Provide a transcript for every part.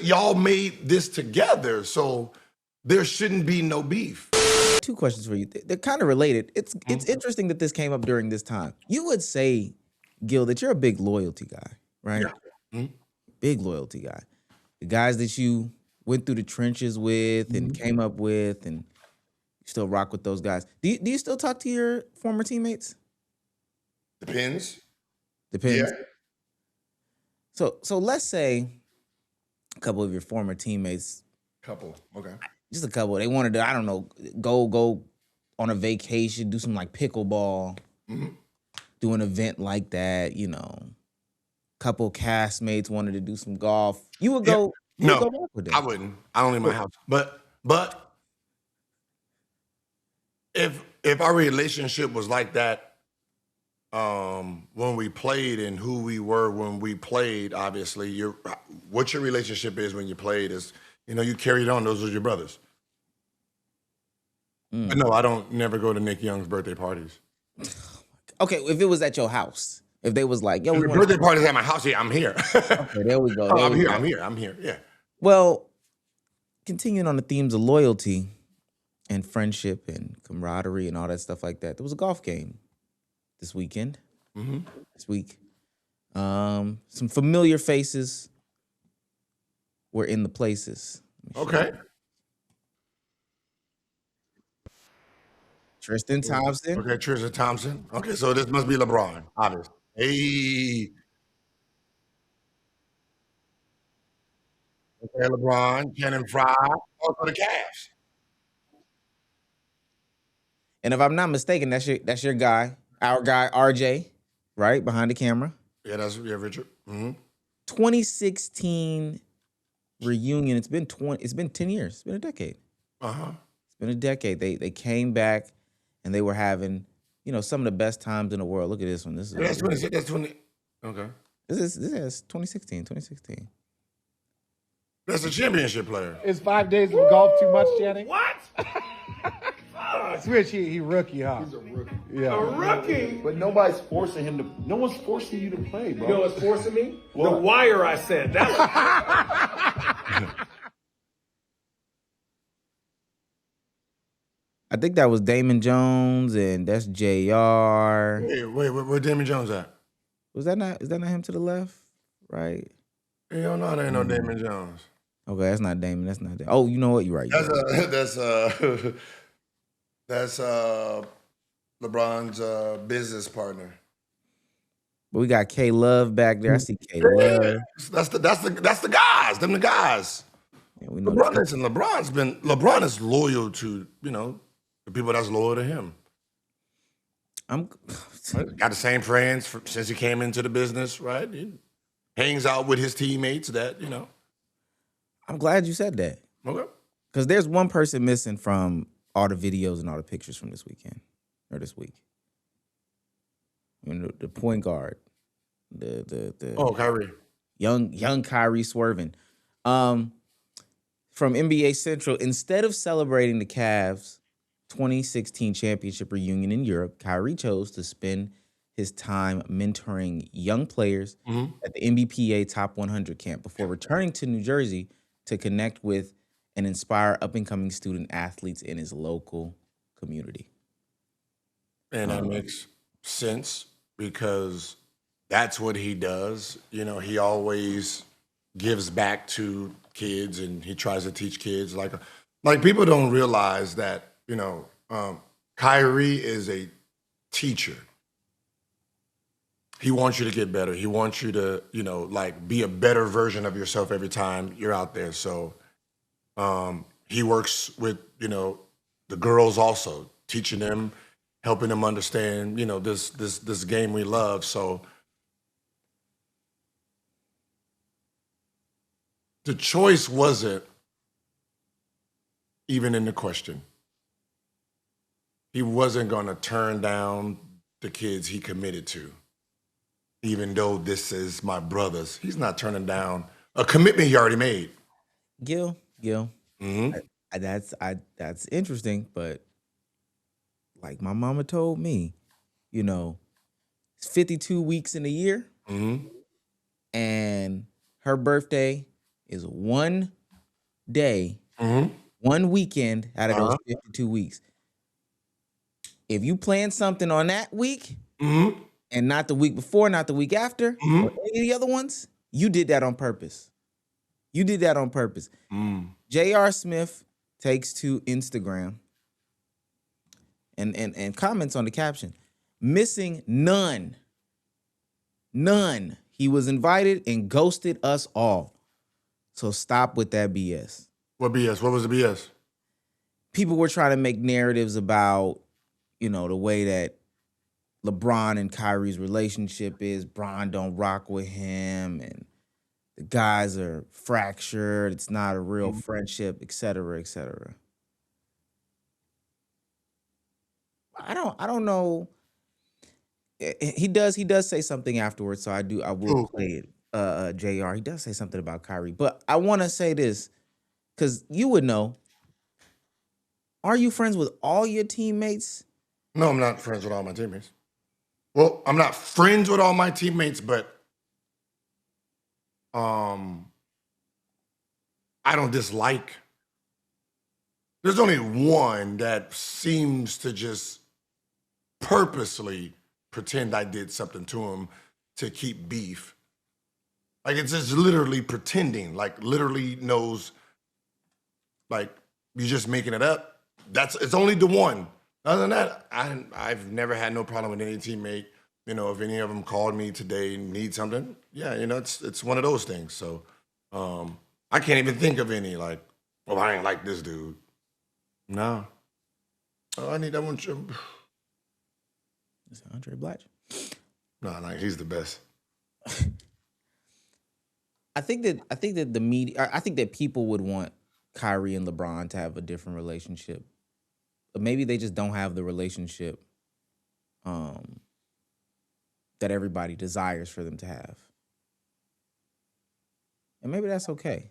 y'all made this together, so there shouldn't be no beef. Two questions for you. They're kind of related. It's interesting that this came up during this time. You would say, Gil, that you're a big loyalty guy, right? Yeah. Mhm. Big loyalty guy. The guys that you went through the trenches with and came up with, and you still rock with those guys. Do you still talk to your former teammates? Depends. Depends. Yeah. So let's say a couple of your former teammates, Couple. Okay. just a couple, they wanted to, I don't know, go on a vacation, do some like pickleball, do an event like that, you know. Couple castmates wanted to do some golf. You would go, No, go walk with them. I wouldn't. I don't leave my house. But if our relationship was like that, when we played and who we were when we played, obviously, what your relationship is when you played is, you carried on. Those are your brothers. But no, I don't never go to Nick Young's birthday parties. Okay, if it was at your house, if they was like, yo, If we the want birthday party's at my house, yeah, I'm here. okay, there we go. Oh, there I'm we here. go. I'm here. Yeah. Well, continuing on the themes of loyalty and friendship and camaraderie and all that stuff like that, there was a golf game this weekend. This week. Some familiar faces were in the places. Okay. Tristan Thompson. Okay, Tristan Thompson. Okay, so this must be LeBron, obviously. Hey. Okay, LeBron, Cannon Fry, also the Cavs. And if I'm not mistaken, that's your guy, our guy RJ, right behind the camera. Yeah, Richard. 2016 reunion. It's been 10 years. It's been a decade. It's been a decade. They came back and they were having, some of the best times in the world. Look at this one. This is That's 20. Okay. This is 2016. That's a championship player. Is 5 days of golf too much, Channing? What? Switch, he rookie, huh? He's a rookie. Yeah. A rookie? But nobody's forcing him to. No one's forcing you to play, bro. You know what's forcing me? What? The wire I said. That's I think that was Damon Jones and that's JR. Wait, where Damon Jones at? Is that not him to the left? Right? Hell no, there ain't no Damon Jones. Okay, that's not Damon. That's not Damon. Oh, you know what? You're right. That's LeBron's business partner. But we got K Love back there. I see K Love. That's the guys. Them the guys. Yeah, we know LeBron is loyal to the people that's loyal to him. Got the same friends since he came into the business, right? He hangs out with his teammates. I'm glad you said that. Okay. Because there's one person missing from all the videos and all the pictures from this weekend or this week. The point guard, Kyrie, young Kyrie swerving. From NBA Central, instead of celebrating the Cavs' 2016 championship reunion in Europe, Kyrie chose to spend his time mentoring young players at the NBPA Top 100 camp before returning to New Jersey to connect with and inspire up-and-coming student athletes in his local community. and that makes sense because that's what he does. He always gives back to kids and he tries to teach kids. Like people don't realize that Kyrie is a teacher. He wants you to get better. He wants you to, be a better version of yourself every time you're out there. So he works with, the girls also, teaching them, helping them understand, this game we love. So the choice wasn't even in the question. He wasn't going to turn down the kids he committed to. Even though this is my brother's, he's not turning down a commitment he already made. Gil, that's interesting, but like my mama told me, it's 52 weeks in a year, and her birthday is one day, one weekend out of those 52 weeks. If you plan something on that week and not the week before, not the week after, or any of the other ones, you did that on purpose. You did that on purpose. J.R. Smith takes to Instagram and comments on the caption. Missing none. None. He was invited and ghosted us all. So stop with that BS. What BS? What was the BS? People were trying to make narratives about, you know, the way that LeBron and Kyrie's relationship is. Bron don't rock with him, and the guys are fractured. It's not a real friendship, et cetera, et cetera. I don't know. He does say something afterwards, so I will play it. JR, he does say something about Kyrie, but I want to say this because you would know. Are you friends with all your teammates? No, I'm not friends with all my teammates. Well, I'm not friends with all my teammates, but I don't dislike. There's only one that seems to just purposely pretend I did something to him to keep beef. Like it's just literally pretending, like literally knows, like you're just making it up. It's only the one. Other than that, I've never had no problem with any teammate. You know, if any of them called me today and need something, yeah, you know, it's one of those things. So I can't even think of any like, well, I ain't like this dude. No. Oh, I need that one. Is it Andre Blatch? No, like he's the best. I think that the media. I think that people would want Kyrie and LeBron to have a different relationship, but maybe they just don't have the relationship that everybody desires for them to have, and maybe that's okay.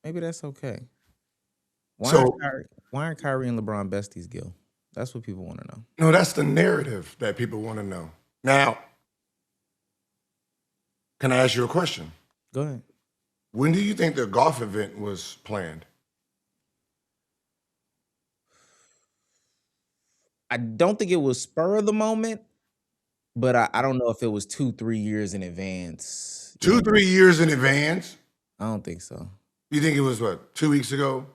Maybe that's okay. Why aren't Kyrie and LeBron besties, Gil? That's what people want to know. No, that's the narrative that people want to know. Now, can I ask you a question? Go ahead. When do you think the golf event was planned? I don't think it was spur of the moment, but I don't know if it was 2-3 years in advance. 2-3 years in advance? I don't think so. You think it was what, 2 weeks ago?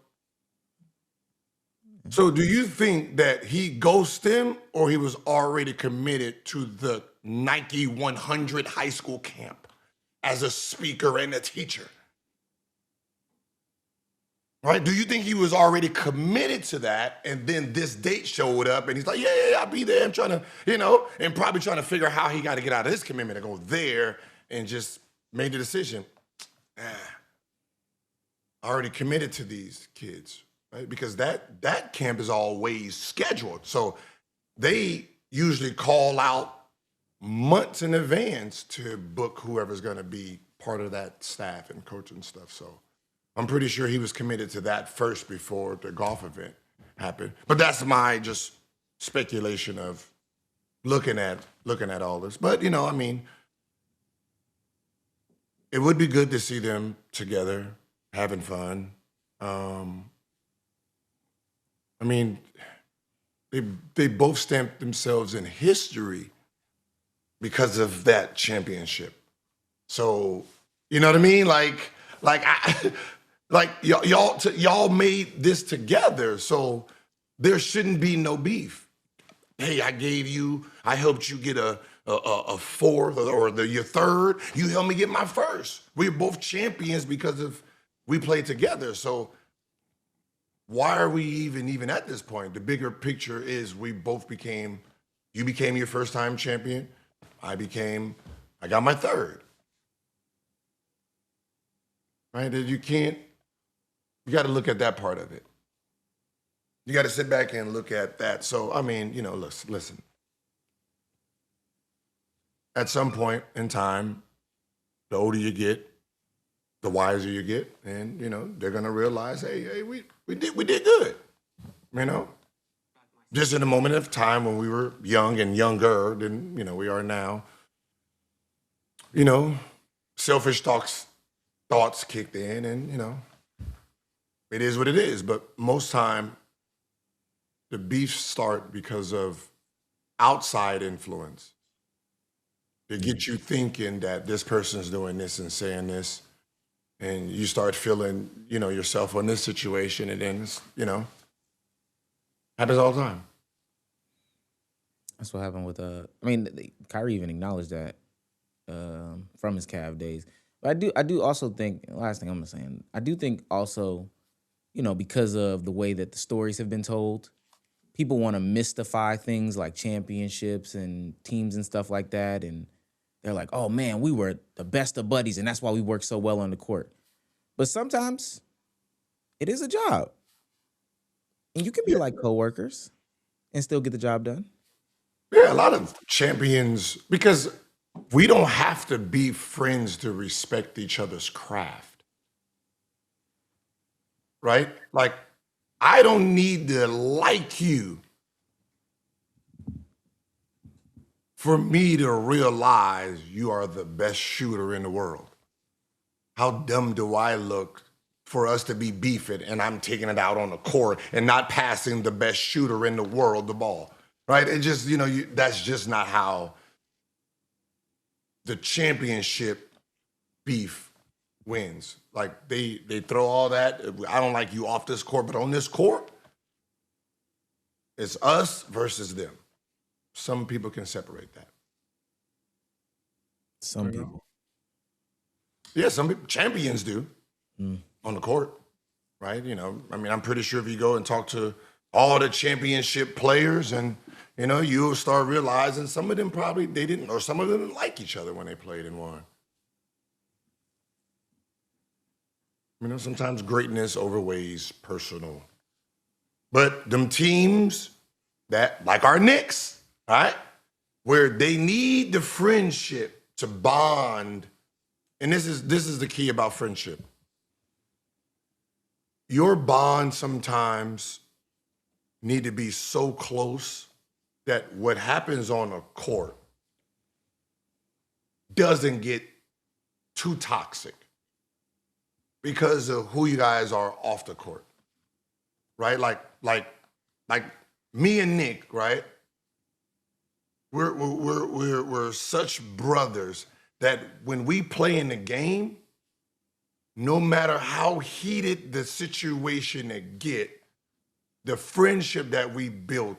So do you think that he ghosted him or he was already committed to the Nike 100 high school camp as a speaker and a teacher? Right? Do you think he was already committed to that and then this date showed up and he's like, yeah, I'll be there. I'm trying to, you know, and probably trying to figure out how he got to get out of his commitment and go there and just made the decision. I already committed to these kids. Right? Because that camp is always scheduled. So they usually call out months in advance to book whoever's going to be part of that staff and coach and stuff. So I'm pretty sure he was committed to that first before the golf event happened. But that's my just speculation of looking at all this. But, you know, I mean, it would be good to see them together, having fun. I mean, they both stamped themselves in history because of that championship. So, you know what I mean? Y'all made this together, so there shouldn't be no beef. Hey, I helped you get a fourth or your third. You helped me get my first. We're both champions because we played together. So why are we even at this point? The bigger picture is you became your first time champion. I got my third. Right? You got to look at that part of it. You got to sit back and look at that. So, I mean, you know, listen. At some point in time, the older you get, the wiser you get, and, you know, they're going to realize, hey, we did good, you know? Just in a moment of time when we were young and younger than, you know, we are now, you know, selfish thoughts kicked in, and it is what it is. But most time, the beefs start because of outside influence. They get you thinking that this person's doing this and saying this, and you start feeling, yourself in this situation, and then happens all the time. That's what happened with Kyrie even acknowledged that from his Cav days. But I do also think, last thing I'm gonna say, I do think also, because of the way that the stories have been told, people want to mystify things like championships and teams and stuff like that, and they're like, "Oh man, we were the best of buddies, and that's why we work so well on the court." But sometimes it is a job, and you can be like coworkers and still get the job done. Yeah, a lot of champions, because we don't have to be friends to respect each other's craft, right? Like, I don't need to like you for me to realize you are the best shooter in the world. How dumb do I look for us to be beefing and I'm taking it out on the court and not passing the best shooter in the world the ball, right? It just, that's just not how the championship beef wins. Like, they throw all that. I don't like you off this court, but on this court, it's us versus them. Some people can separate that. Some people. Yeah, some people, champions do on the court, right? I'm pretty sure if you go and talk to all the championship players, and you'll start realizing some of them probably they didn't, or some of them didn't like each other when they played and won. Sometimes greatness overweighs personal. But them teams that, like our Knicks, right, where they need the friendship to bond, and this is the key about friendship. Your bond sometimes need to be so close that what happens on a court doesn't get too toxic because of who you guys are off the court, right? Like me and Nick, right? We're such brothers that when we play in the game, no matter how heated the situation get, the friendship that we built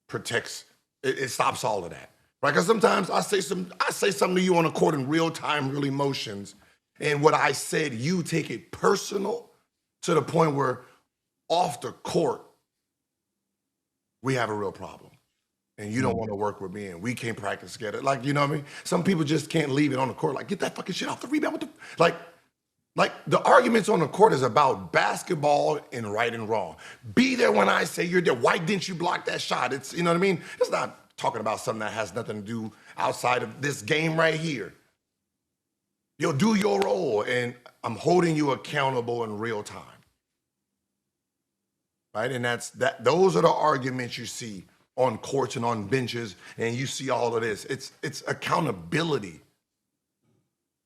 protects. It stops all of that, right? Because sometimes I say something to you on the court in real time, real emotions, and what I said, you take it personal to the point where off the court, we have a real problem. And you don't want to work with me, and we can't practice together. Like, you know what I mean? Some people just can't leave it on the court. Like, get that fucking shit off the rebound. Like the arguments on the court is about basketball and right and wrong. Be there when I say you're there. Why didn't you block that shot? It's, you know what I mean? It's not talking about something that has nothing to do outside of this game right here. You'll do your role, and I'm holding you accountable in real time. Right? And those are the arguments you see on courts and on benches, and you see all of this. It's accountability.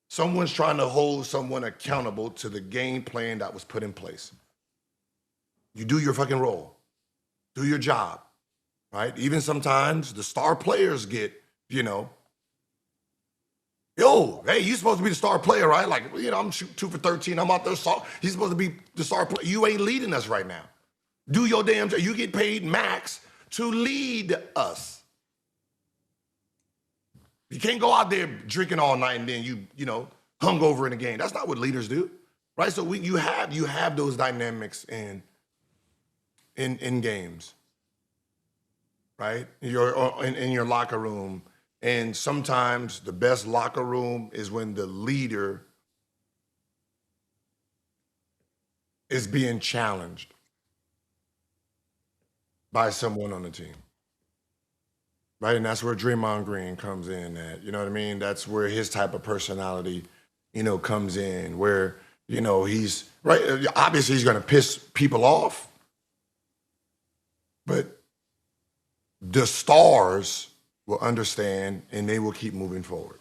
Someone's trying to hold someone accountable to the game plan that was put in place. You do your fucking role. Do your job, right? Even sometimes the star players get, yo, hey, you're supposed to be the star player, right? Like, I'm shooting 2 for 13. I'm out there. He's supposed to be the star player. You ain't leading us right now. Do your damn job. You get paid max to lead us. You can't go out there drinking all night and then you hungover in the game. That's not what leaders do, right? So you have those dynamics in games, right? You're in your locker room, and sometimes the best locker room is when the leader is being challenged by someone on the team. Right, and that's where Draymond Green comes in at, you know what I mean? That's where his type of personality, comes in, where, he's, right, obviously he's gonna piss people off, but the stars will understand and they will keep moving forward.